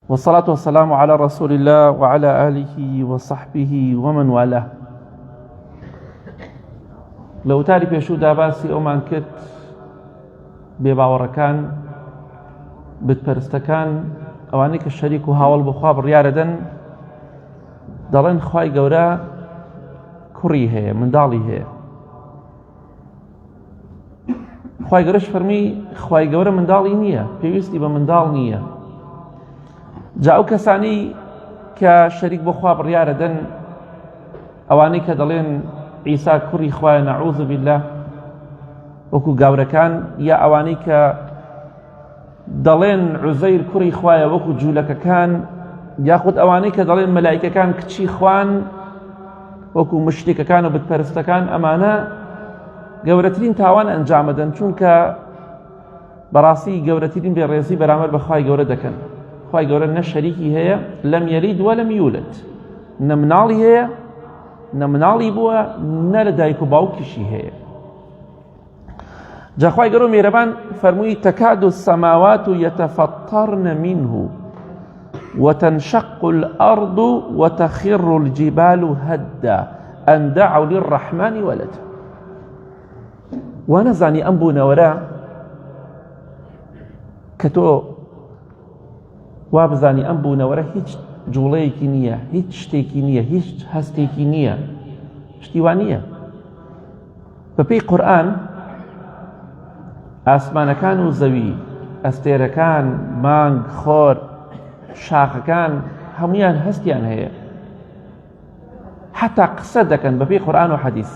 والصلاة والسلام على رسول الله وعلى آله وصحبه ومن والاه. لو تاری پێشوودا باسی ئەومان کرد بێباوەڕەکان بتپەرستەکان ئەوانەی کە شەریک و هاوڵ بخوا بڕیارەدەن دەڵێن خوای گەورە کوڕی هەیە، منداڵی هەیە. خوای گەورەش فەرمی خوای گەورە منداڵی نییە، پێویستی بە منداڵ نییە. جا ئەو کەسانی کە شەریک بخوا بڕیارەدەن ئەوانەی کە دەڵێن عیسا کوڕی خوایە نەعوذ بالله وەکو گاورەکان، یا ئەوانەی کە دەڵێن عوزەیر کوڕی خوایە وەکو جوولەکەکان، یاخود ئەوانەی کە دەڵێن مەلایکەکان کچی خوان وەکو مشتێکەکان و بتپەرستەکان، ئەمانە گەورەترین تاوان ئەنجامەدەن، چونکە بەڕاستی گەورەترین بێڕێزی بەرامبەر بە خوای گەورە دەکەن. خوای گەورە نە شەریکی هەیە، لەم یەلید وەلەم یولد، نە مناڵی هەیە، نە مناڵی بووە، نە لە دایک و باوکیشی هەیە. جا خوای گەورە میهرەبان فەرمووی تەکاد السەماوات یەتەفەطەرن منه وتنشق الأرض وتخر الجبال هدا أن دعوا للرحمن ولدا. وانەزانی ئەم بوونەوەرە کە تۆ وا بزانی ئەم بوونەوەرە هیچ جوڵەیەکی نییە، هیچ شتێکی نییە، هیچ هەستێکی نییە، شتیوان نییە. بەپێی قورئان ئاسمانەکان و زەوی، ئەستێرەکان، مانگ، خۆر، شاخەکان هەمویان هەستیان هەیە، حتا قسە دەکەن بەپێی قورئان و حەدیث،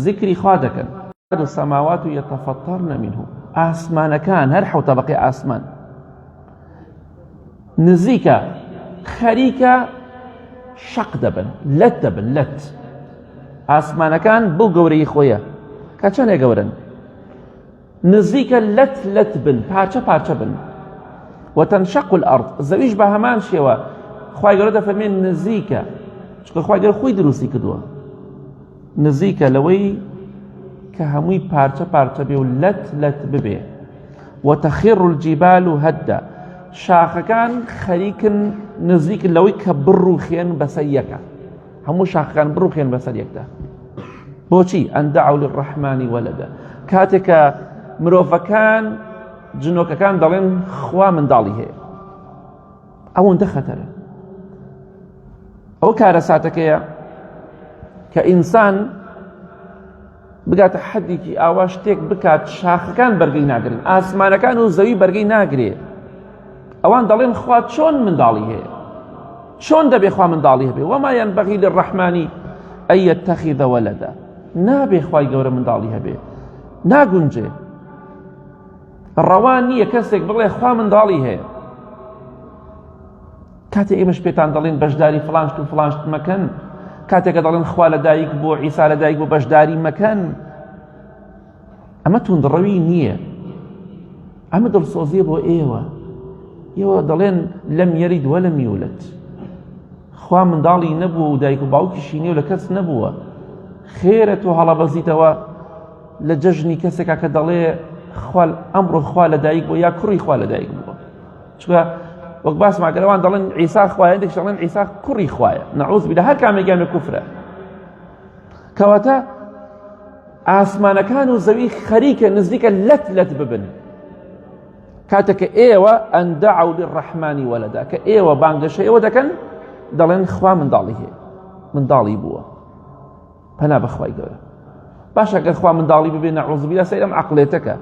ذیکری خوا دەکەن. السماوات يتفطرن منه، ئاسمانەکان هەر حەوت تەبەقەی ئاسمان نزیکە خەریکە شەق دەبن، لەت دەبن، لەت. ئاسمانەکان بۆ گەورەی خۆیە کە چەندێک گەورن، نزیکە لەت لەت بن، پارچە پارچە بن. وتنشق الأرض، زەویش بە هەمان شێوە خوای گەورە دەفەرمێن نزیکە، چونکە خوای گەورە خۆی دروستی کردووە، نزیکە لەوەی کە هەمووی پارچە پارچە بێ و لەت لەت ببێ. وتخر الجبال هدا، شاخەکان خەریکن نزیکن لەوەی کە بڕوخێن بەسەر یەکە، هەموو شاخەکان بڕوخێن بەسەر یەکدا. بۆچی؟ ئەن دەعوا للرەحمن وەلەدا، کاتێک کە مرۆڤەکان جنۆکەکان دەڵێن خوا منداڵی هەیە، ئەوەندە خەتەرە. ئەو کارە ساتەکەیە کە ئینسان بگاتە حەدێکی ئاوا شتێک بکات شاخەکان بەرگەی ناگرن، ئاسمانەکان و زەوی بەرگەی ناگرێ. ئەوان دەڵێن خوا چۆن منداڵی هەیە، چۆن دەبێ خوا منداڵی هەبێ؟ وما ينبغي للرحمن أن يتخذ ولدا، نابێ خوای گەورە منداڵی هەبێ، ناگونجێ، ڕەوان نییە کەسێک بڵێ خوا منداڵی هەیە. کاتێک ئێمەش پێتان دەڵێن بەشداری فڵان شت و فڵان شت مەکەن، کاتێکە دەڵێن خوا لەدایک بۆ عیسا لەدایک بۆ بەشداری مەکەن، ئەمە توندڕەوی نییە، ئەمە دڵسۆزیە بۆ ئێوە. ئێوە دەڵێن لەم یەلید وەلەم یولد، خوا منداڵی نەبووە و دایک و باوکیشی نییە و لە کەس نەبووە. خێرە تۆ هەڵەبەزیتەوە لە جەژنی کەسێکە کە دەڵێ ئەمڕۆ خوا لەدایک بووە یا کوڕی خوا لەدایک بووە. چونکە وەک باسمان کرد ئەوان دەڵێن عیسا خوایە، هەندێکیش دەڵێن عیسا کوڕی خوایە، نەعوذ بالله، هەر کامێکیان لە کوفرە. کەواتە ئاسمانەکان و زەوی خەریکە نزیکە لەت لەت ببن کاتێک کە ئێوە ئەن دەعوا للرەحمن وەلەدا، کە ئێوە بانگەشە ئێوە دەکەن دەڵێن خوا منداڵی هەیە، منداڵی بووە. پەنا بەخوای گەورە. باشە ئەگەر خوا منداڵی ببێ نەعوذ بالله سەیر ئەم عەقڵێتەکە،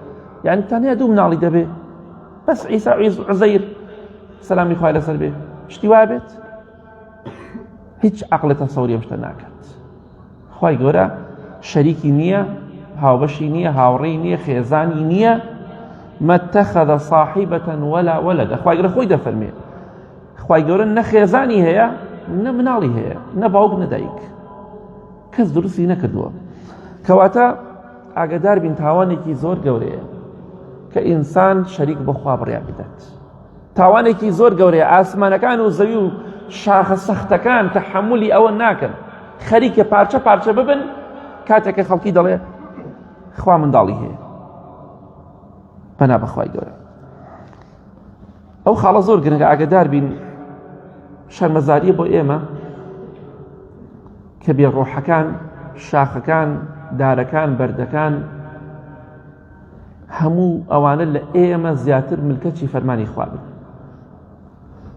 یعنی تەنیا دوو مناڵی دەبێ، بەس عیسا عوزەیر سەلامی خوای لەسەر بێ، شتی وایە بێت؟ هیچ عەقڵێ تەسەووری ئەم شتە ناکات. خوای گەورە شەریکی نییە، هاوبەشی نییە، هاوڕێی نییە، خێزانی نییە. ما اتخذ صاحبة ولا ولدا، خوای گەورە خۆی دەفەرمێ خوای گەورە نە خێزانی هەیە، نە مناڵی هەیە، نە باوک نە دایک، کەس دروستی نەکردووە. کەواتە ئاگادار بین تاوانێکی زۆر گەورەیە کە ئینسان شەریک بۆ خوا بڕیار بدات. تاوانێکی زۆر گەورەیە، ئاسمانەکان و زەوی و شاخە سەختەکان تەحەمولی ئەوە ناکەن خەریکە پارچە پارچە ببن کاتێکە خەڵکی دەڵێ خوا منداڵی هەیە. پەنا بەخوای گەورە. ئەو خاڵە زۆر گرنگە ئاگادار بین شەرمەزاریە بۆ ئێمە کە بێڕۆحەکان، شاخەکان، دارەکان، بەردەکان هەموو ئەوانە لە ئێمە زیاتر ملکەتی فەرمانی خوا بن،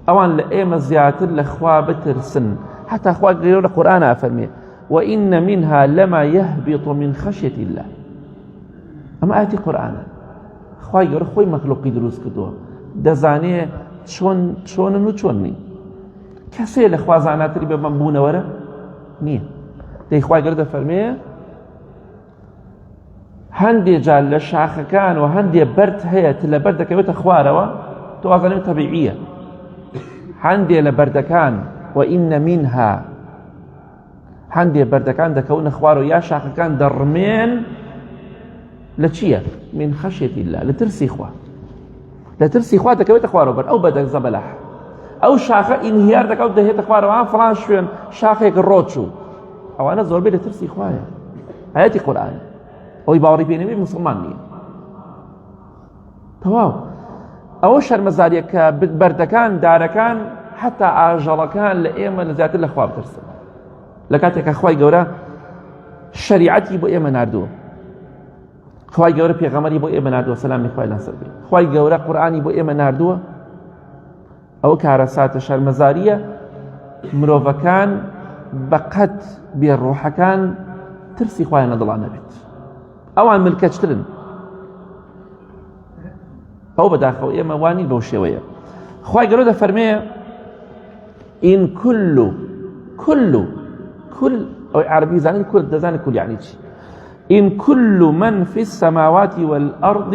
ئەوان لە ئێمە زیاتر لە خوا بترسن. حتا خوا گەورە لە قورئانە ئەفەرمێ وَإِنَّ مِنْهَا لَمَا يَهْبِطُ مِنْ خَشْيَةِ اللَّه. ئەمە ئاەتی قورئانە. خوای گەورە خۆی مەخلوقی دروست کردووە، دەزانێ چۆنن و چۆن نین. کەسێ لە خوا زاناتری بە بوونەوەرە نییە. دەی خوای گەورە دەفەرمێ هەندێک جار لە شاخەکان و هەندێک بەرد هەیە لە بەرد دەکەوێتە خوارەوە، تۆ ئازانێ تەبیعیە. هەندێک لە بەردەکان وَإِنَّ مِنْهَا هەندێک بەردەکان دەکەونە خوارەوە یا شاخەکان دەڕمێن لە چییە؟ من خەشیەتی الله، لە ترسی خوا. لە ترسی خوا دەکەوێتە خوارەوە بەر ئەو بەدە زەبەلەح. ئەو شاخە ئینهیار دەکەوت دەهێتە خوارەوە فڵان شوێن شاخێک ڕۆچوو. ئەوانە زۆربەی لە ترسی خوایە. ئاەتی قورئانە. ئەوەی باوەڕی پێ نەبێ موسڵمان نییە. تەواو. ئەوە شەرمەزاریە کە بەردەکان، دارەکان، حتا ئاژەڵەکان لە ئێمە لە زیاتر لە خوا بترسن. لە کاتێکە خوای گەورە شەریعەتی بۆ ئێمە ناردووە، خوای گەورە پێغەمبەری بۆ ئێمە ناردووە سەلامی خوای لەسەر بێت، خوای گەورە قورئانی بۆ ئێمە ناردووە، ئەوە کارە ساتە شەرمەزاریە مرۆڤەکان بەقەد بێڕۆحەکان ترسی خوایان لە دڵان نەبێت. ئەوان ملکەچترن. ئەو بەداخەوە ئێمە وانی بەو شێوەیە. خوای گەورە دەفەرمێ ئین كل ئەو عەرەبی زانین کول دەزانێت کول یعنی چی. إن كل من في السماوات والأرض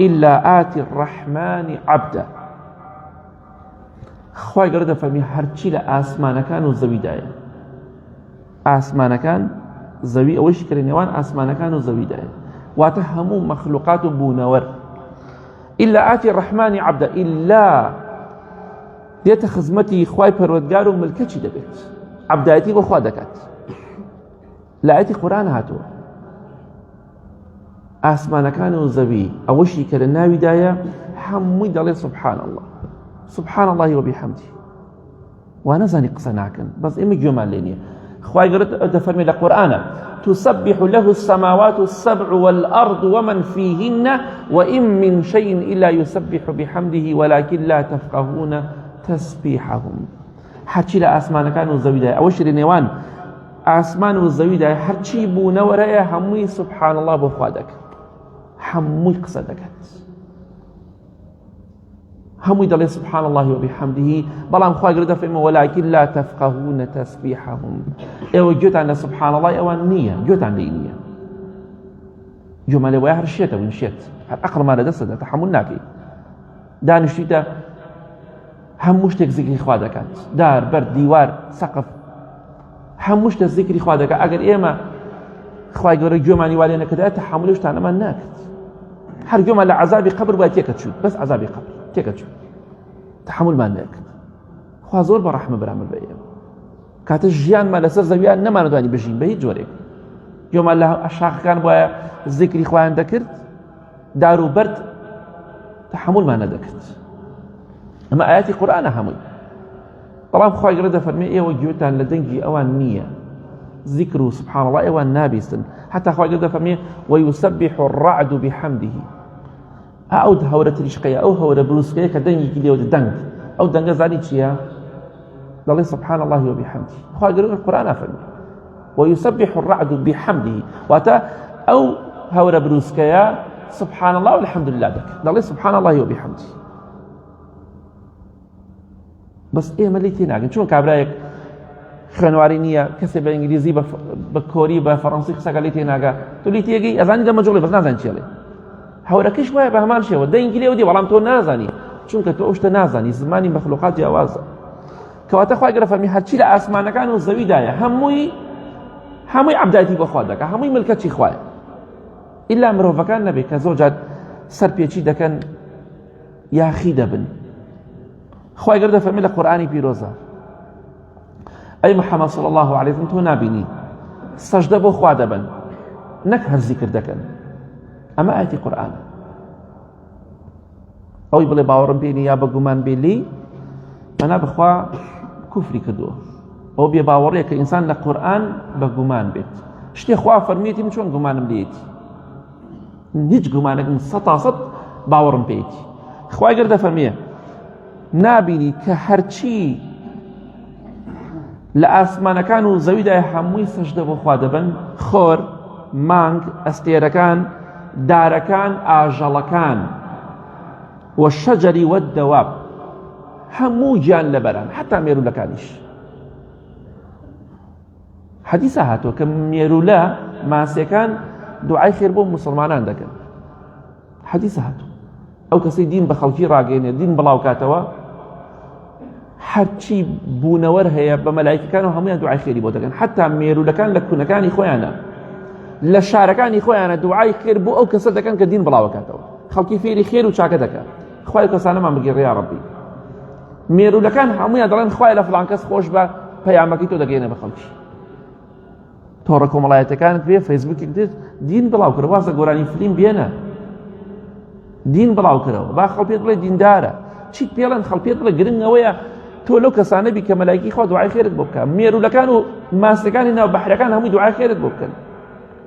إلا آتي الرحمن عبدا. خوای گەورە دەفەرمێ هەرچی لە ئاسمانەکان و زەویدایە، ئاسمانەکان زەوی، ئەوەشی کە لە نێوان ئاسمانەکان و زەویدایە، واتە هەموو مەخلوقات و بوونەوەر. إلا آتي الرحمن عبدا، إلا دێتە خزمەتی خوای پەروەردگار و ملکەچی دەبێت، عەبدایەتی بۆ خوا دەکات. لە ئاەتی قورئان هاتووە ئاسمانەکان و زەوی ئەوەشی کە لە ناویدایە هەمووی دەڵێ سبحان الله، سبحان الله وبحمده. وا نەزانی قسە ناکەن، بەس ئێمە گوێمان لێ نییە. خوای گەورە دەفەرمێ لە قورئانە تسبح له السماوات السبع والأرض ومن فيهن وإن من شيء إلا يسبح بحمده ولكن لا تفقهون تسبيحهم. هەرچی لە ئاسمانەکان و زەویدایە، ئەوەشی لە نێوان ئاسمان و زەویدایە، هەرچی بوونەوەرەیە هەمووی سبحان الله بۆ خوا دەکات، هەمووی قسە دەکات، هەمووی دەڵێ سبحان الله وبحمده. بەڵام خوای گەورە دەفەرمێ ولكن لا تفقهون تسبيحهم. ئێوە گوێتان لە سبحان الله ئەوان نییە، گوێتان لێی نییە. گوێمان لێ وایە هەر شێتە ونشێت، هەر عەقڵمان لەدەستەدا تەحەموڵ ناکەی. دانیشتیتە هەموو شتێک زیکری خوا دەکات، دار، بەرد، دیوار، سەقف، هەموو شتە زیکری خوا دەکات. ئەگەر ئێمە خوای گەورە گوێمانی وا لێ نەکردایە تەحەموڵی شتانەمان ناکرد. هەر گوێمان لە عەزابی قەبر وای تێکەچووت، بەس عەزابی قەبر تێکەچووت، تەحەموڵمان ناکرد. خوا زۆر بەڕەحمە بەرامبەر بە ئێمە. کاتە ژیانمان لەسەر زەویان نەمانەتوانی بژین بە هیچ جۆرێک. گوێمان لە شاخەکان وایە زیکری خوایان دەکرد، دار و بەرد تەحەموڵمان نەدەکرد. ئەمە ئاەتی قورئانە هەمووی. بەڵام خوای گەورە دەفەرمێ ئێوە گوێتان لە دەنگی ئەوان نییە، ذکر و سبحان الله ئێوان نابیستن. حتا خوای گەورە دەفەرمێ ويسبح الرعد بحمده. ئەو هەورە تریشقەیە، ئەو هەورە بروسکەیە کە دەنگێکی لێوە دەنگ، ئەو دەنگە زانی چییە؟ دەڵێ سبحان الله وبحمده. خوای گەورە لە قورئانە فەرمێ ويسبح الرعد بحمده، واتە ئەو هەورە بروسکەیە سبحان الله والحمد لله دەکات، دەڵێ سبحان الله وبحمده. بەس ئێمە لی تێناگەن، چۆن کابرایەک خوێنواری نییە، کەسێک بە ئینگلیزی بە کۆری بە فەڕەنسی قسەکە لی تێناگا، تۆ لی تێگەی ئەزانی دەمەجۆڵێ بەس نازانی چێڵێ. هەورەکەش وایە بە هەمان شێوە دەنگی لێوە دی، بەڵام تۆ نازانی، چونکە تۆ ئەو شتە نازانی، زمانی مەخلوقاتی ئاوازە. کەواتە خوای گەورە فەرمی هەرچی لە ئاسمانەکان و زەویدایە هەمووی عەبدایەتی بۆ خوا دەکات، هەمووی ملکەتی خوایە، ئیلا مرۆڤەکان نەبێت کە زۆر جار سەرپێچی دەکەن یاخی دەبن. خوای گەورە دەفەرمێ لە قورئانی پیرۆزە ئەی محەممەد صلی الله علیه وسلم تۆ نابینی سەجدە بۆ خوا دەبن، نەک هەر زیکر دەکەن. ئەمە ئاەتی قورئانە. ئەوی بڵێ باوەڕم پێ نییە یا بە گومان بێ لی مەنا بخوا کوفری کردووە. ئەو بێ باوەڕەیە کە ئینسان لە قورئان بە گومان بێت. شتێ خوا فەرمێتی من چۆن گومانم لێتی، هیچ گومانێکم 100% باوەڕم پێیەتی. خوای گەورە دەفەرمێ نابینی کە هەرچی لە ئاسمانەکان و زەویدا هەمووی سەجدە بۆ خوا دەبن، خۆر، مانگ، ئەستێرەکان، دارەکان، ئاژەڵەکان، وەشەجەری وەددەواب، هەموو گیان لەبەران، حتا مێروولەکانیش. حەدیثە هاتووە کە مێروولە ماسیەکان دوعای خێر بۆ موسڵمانان دەکەن. حەدیثە هاتووە ئەو کەسەی دین بە خەڵکی ڕاگەێنێ، دین بڵاو کاتەوە، هەرچی بوونەوەر هەیە بە مەلایکەکان و هەمویان دوعای خێری بۆ دەکەن. حتا مێروولەکان لە کوونەکانی خۆیانە، لە شارەکانی خۆیانە دوعای خێر بۆ ئەو کەسە دەکەن کە دین بڵاو کاتەوە، خەڵکی فێری خێر و چاکە دەکات. خوای کەسانەمان بگێڕێ یا ڕەبی. مێروولەکان هەمویان دەڵێن خوای لە فڵان کەس خۆش بە پەیامەکەی تۆ دەگەێنە بە خەڵکی. تۆڕە کۆمەڵایەتەکانت بێ، فەیسبووکێک دێت دین بڵاو کردەوە، وازە گۆرانی فلیم بێنە، دین بڵاو کردەوە، با خەڵ پێت بڵێ دیندارە، چیت پێڵێن خەڵ پێت بڵێ گرنگەوەیە تۆ لەو کەسانە بی کە مەلایکی خوا دوعای خێرت بۆ بکە. مێروولەکان و ماسەکانی ناو بەحرەکان هەمووی دوعای خێرت بۆ بکەن.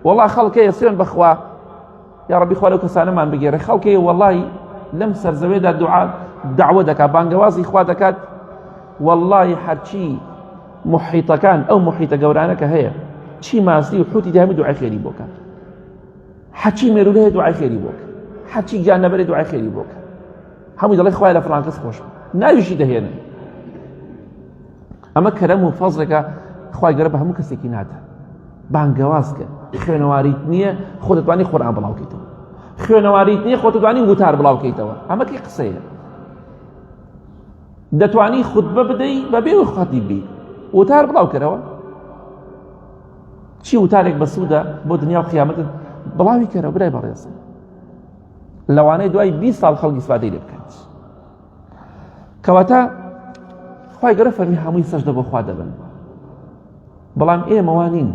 وەڵڵا خەڵکەیە سوێن بەخوا یا ڕەبی خوا لەو کەسانەمان بگێڕێ. خەڵکەیە وەڵڵی لەم سەرزەوێدا دعوە دەکات، بانگەوازی خوا دەکات. وەڵڵی هەرچی محیتەکان ئەو محیتە گەورانە کە هەیە، چی ماسی و حوتی دەهەمی دوعای خێری بۆ کات، هەرچی مێروولە هەیە دوعای خێری بۆ کە، هەرچی گیان نەبەرێ دوعای خێری بۆ کە، هەمووی دەڵێ خوای لە فڵان کەس خۆش ناویشی دەهێنن. ئەمە کەرەم و فەزڵێکە خوای گەورە بە هەموو کەسێکی نادە. بانگەواز کە، خوێنەواریت نییە خۆ دەتوانی قورئان بڵاو بکەیتەوە، خوێنەواریت نییە خۆ دەتوانی وتار بڵاو بکەیتەوە. ئەمە کەی قسەیە؟ دەتوانی خوتبە بدەی بەبێ خەتیب بی، وتار بڵاو کەرەوە. چی وتارێک بەسوودە بۆ دنیا و قیامەتت بڵاوی کەرەوە برای بەڕێز، لەوانەیە دوای 20 ساڵ خەڵکی سوادەی لێ بکەیت. کەواتە خوای گەورە فەرمی هەمووی سەجدە بۆ خوا دەبن، بەڵام ئێمەوان نین.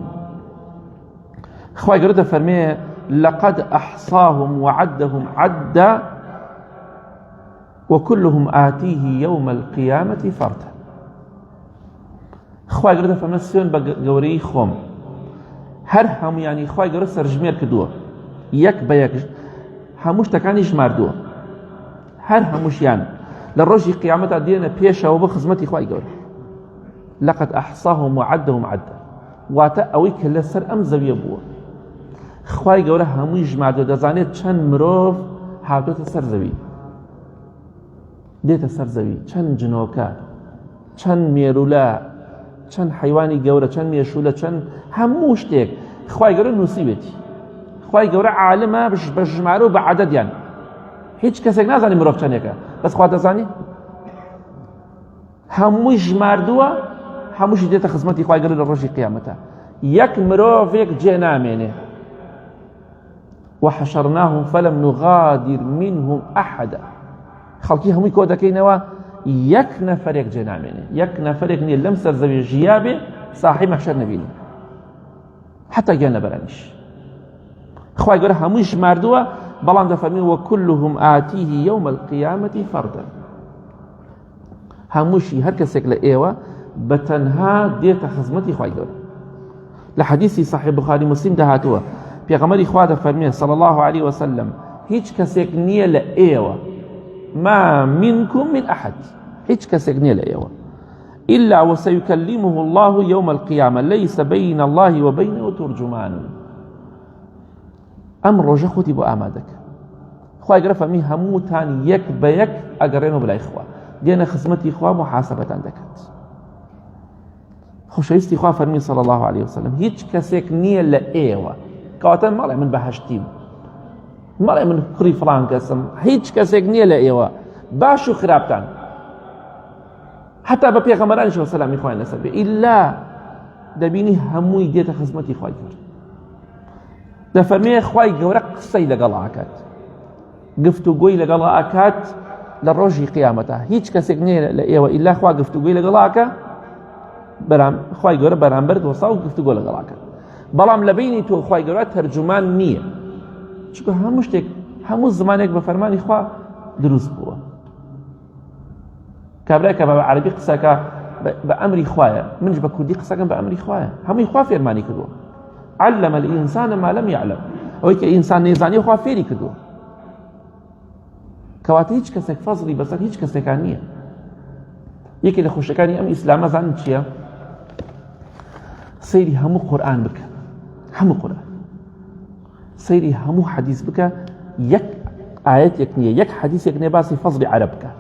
خوای گەورە دەفەرمێ لەقەد ئەحصاهم وعدهم عدا وكلهم آتيه يوم القيامة فردا. خوای گەورە دەفەرمێ سوێن بە گەورەی خۆم، هەر هەمویانی خوای گەورە سەرژمێر کردووە، یەک بە یەک هەموو شتەکانی ژماردووە، هەر هەمووشیان لە ڕۆژی قیامەتا دێنە پێشەوە بە خزمەتی خوای گەورە. لەقەد ئەحصاهم وعدهم عدا، واتە ئەوەی کە لەسەر ئەم زەویە بووە خوای گەورە هەمووی ژماردووە، دەزانێت چەند مرۆڤ هاتوۆتە سەر زەوی، دێتە سەر زەوی، چەند جنۆکە، چەند مێروولە، چەند حیوانی گەورە، چەند مێشولە، چەند هەموو شتێک خوای گەورە نووسیوێتی. خوای گەورە عالمە بە ژمارە و بە عەدەدیان، هیچ کەسێک نازانی مرۆڤ چەندێکە، بەس خوا دەزانی. هەمووی ژماردووە، هەمووشی دێتە خزمەتی خوای گەورە لە ڕۆژی قیامەتە. یەک مرۆڤێک جێ نامێنێ. وحشرناهم فلم نغادر منهم أحدا. خەڵکی هەمووی کۆ دەکەینەوە، یەک نەفەرێک جێ نامێنێ، یەک نەفەرێک نییە لەم سەرزەوی ژیابێ ساحی مەحشەر نەبینی، حتا گیان لەبەرانیش. خوای گەورە هەمووی ژماردووە، بەڵام دەفەرمێ وكلهم آتيه يوم القيامة فردا. هەمووشی هەر کەسێک لە ئێوە بە تەنها دێتە خزمەتی خوای گەورە. لە حەدیثی صحیح بخاری مسلم دەهاتووە، پێغەمبەری خوا دەفەرمێ صلی الله عليه وسلم هیچ کەسێک نییە لە ئێوە، ما منكم من أحد، هیچ کەسێک نییە لە ئێوە إلا وسيكلمه الله يوم القيامة ليس بين الله وبينه ترجمان. ئەم ڕۆژە خۆتی بۆ ئامادەکە. خوای گەورە فەرمی هەمووتان یەک بە یەک ئەگەڕێنەوە بەلای خوا، دێنە خزمەتی خوا، محاسەبەتان دەکات. خۆشەویستی خوا فەرمی صلی الله عليه وسلم هیچ کەسێک نییە لە ئێوە، کەواتە مەڵێ من بەهەشتیم، مەڵێ من کوڕی فڵان کەسم، هیچ کەسێک نییە لە ئێوە باش و خراپتان، حتا بە پێغەمبەرانیشەوە سەلامی خوایان لەسەر بێ، ئیلا دەبینی هەمووی دێتە خزمەتی خوای گەورە. دەفەرمێ خوای گەورە قسەی لەگەڵ ئاکات، گفتوگۆی لەگەڵ ئاکات لە ڕۆژی قیامەتە. هیچ کەسێک نییە لە ئێوە ئیلا خوا گفتوگۆی لەگەڵ ئاکە، خوای گەورە بەرامبەر دۆسا و گفتوگۆ لەگەڵ ئاکات. بەڵام لە بینی تۆ خوای گەورە تەرجومان نییە، چونکە هەموو شتێک، هەموو زمانێک بە فەرمانی خوا دروست بووە. کابرای کە بە عەرەبی قسەکە بە ئەمری خوایە، منش بە کوردی قسەکەم بە ئەمری خوایە، هەمووی خوا فێرمانی کردووە. علم الإنسان ما لم يعلم، ئەوەی کە ئینسان نێزانیە خوا فێری کردووە. کەواتە هیچ کەسێک فەزڵی بەسەر هیچ کەسێکان نییە. یەکێک لە خۆشەکانی ئەم ئیسلامە زانن چییە؟ سەیری هەموو قورئان بکە، هەموو قورئان، سەیری هەموو حەدیث بکە، یەک ئاەتێک نییە، یەک حەدیثێک نییە باسی فەزڵی عەرەب بکە،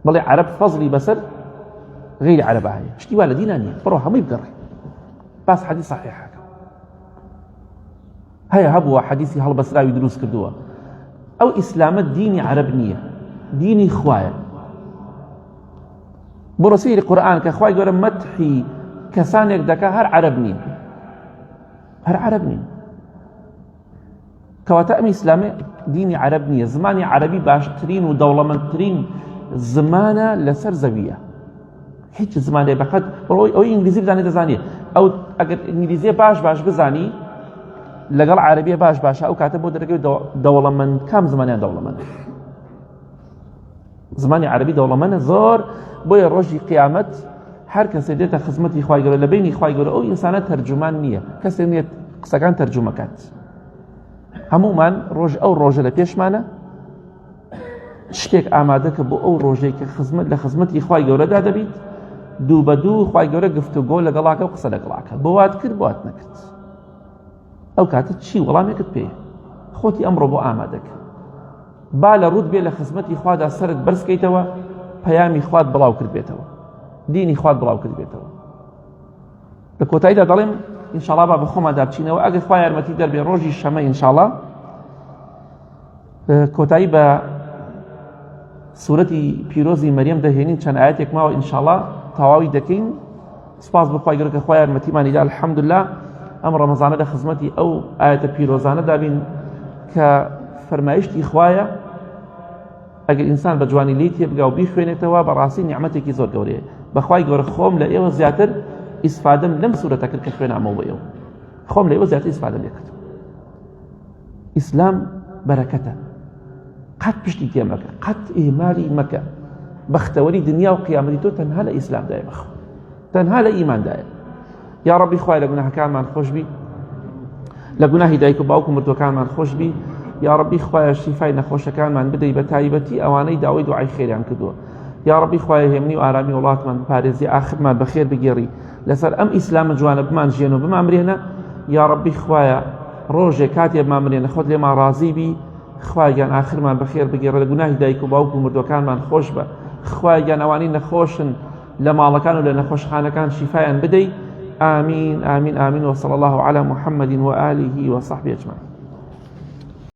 بەڵێ عەرەب فەزڵی بەسەر غیری عەرەب هەیە، شتی وا لە دینە نییە، بڕۆ هەمووی بگەڕێ باس حەدیث صحیحەکە هەیە، هەبووە حەدیثی هەڵبەسراوی دروست کردووە. ئەو ئیسلامە دینی عەرەب نییە، دینی خوایە. بڕۆ سەیری قورئان کە خوای گەورە مەدحی کەسانێک دەکا هەر عەرەب نین، هەر عەرەب نین. کەواتە ئەم ئیسلامە دینی عەرەب نییە، زمانی عەرەبی باشترین و دەوڵەمەندترین زمانە لەسەر زەویە. هیچ زمانێ بەقەد ئەوەی ئینگلیزی بزانێ دەزانێت، ئەو ئەگەر ئینگلیزیە باش بزانی لەگەڵ عەرەبیە باش ئەو کاتە بۆ دەرەکەوێت دەوڵەمەند. کام زمانیان دەوڵەمەند؟ زمانی عەرەبی دەوڵەمەندە زۆر، بۆیە ڕۆژی قیامەت هەر کەسێک دێتە خزمەتی خوای گەورە لە بینی خوای گەورە، ئەو ئینسانە تەرجومان نییە، کەسێک نییە قسەکان تەرجومەکات. هەمومان ئەو ڕۆژە لە پێشمانە شتێک ئامادەکە بۆ ئەو ڕۆژەی کە لە خزمەتی خوای گەورەدا دەبیت، دوو بە دوو خوای گەورە گفتوگۆ لەگەڵاکە و قسە لەگەڵاکە، بۆ وات کرد بۆ وات نەکرد. ئەو کاتە چی وەڵامێکت پێ خۆتی ئەمڕۆ بۆ ئامادەکە، با لە ڕوود بێ لە خزمەتی خوادا سەرت بەرزکەیتەوە، پەیامی خوات بڵاو کرد بێتەوە، دینی خوات بڵاو کرد بێتەوە. لە کۆتاییدا دەڵێم ئینشاڵڵا با بە خۆماندا بچینەوە، ئەگەر خوا یارمەتی دەربێ ڕۆژی شەمە ئینشاڵڵا کۆتایی بە سوورەتی پیرۆزی مەریەم دەهێنین، چەند ئاەتێک ماوە ئینشاڵڵا تەواوی دەکەین. سپاس بە خوای گەورە کە خوا یارمەتیمانیدا، الحەمدوللا ئەم ڕەمەزانە لە خزمەتی ئەو ئاەتە پیرۆزانە دابین کە فەرمایشتی خوایە ئەگەر ئینسان بە جوانی لی تێبگا و بیخوێنێتەوە بەڕاستی نیعمەتێکی زۆر گەورەیە. بەخوای گەورە خۆم لە ئێوە زیاتر ئیسفادەم لەم سوورەتە کرد کە خوێنامەوە بە ئێوە، خۆم لە ئێوە زیاتر ئیسفادەم لێ کرد. ئیسلام بەرەکەتە، قەت پشتی تێ مەکە، قەت ئێماری مەکە. بەختەوەری دنیا و قیامەتی تۆ تەنها لە ئیسلامدایە، بەخۆ تەنها لە ئیماندایە. یا ڕەبی خوای لە گوناهەکانمان خۆش بی، لە گوناهی دایک و باوک و مردوەکانمان خۆش بی. یا ڕەبی خوایە شیفای نەخۆشەکانمان بدەی، بە تایبەتی ئەوانەی داوای دوعای خێریان کردووە. یا ڕەبی خوایە هێمنی و ئارامی وڵاتمان بپارێزی، ئاخرمان بەخێر بگێڕی، لەسەر ئەم ئیسلامە جوانە بمان ژێن و بمامرێنە. یا ڕەبی خوایە ڕۆژێک کاتێ بمامرێنە خۆت لێمان ڕازی بی، خوایگیان ئاخرمان بەخێر بگێڕە، لە گوناهی دایک و باوک و مردوەکانمان خۆش بە، خوایگیان ئەوانەی نەخۆشن لە ماڵەکان و لە نەخۆشخانەکان شیفایان بدەی. آمین آمین آمین، وصلى الله على محمد وآله وصحبه أجمعين.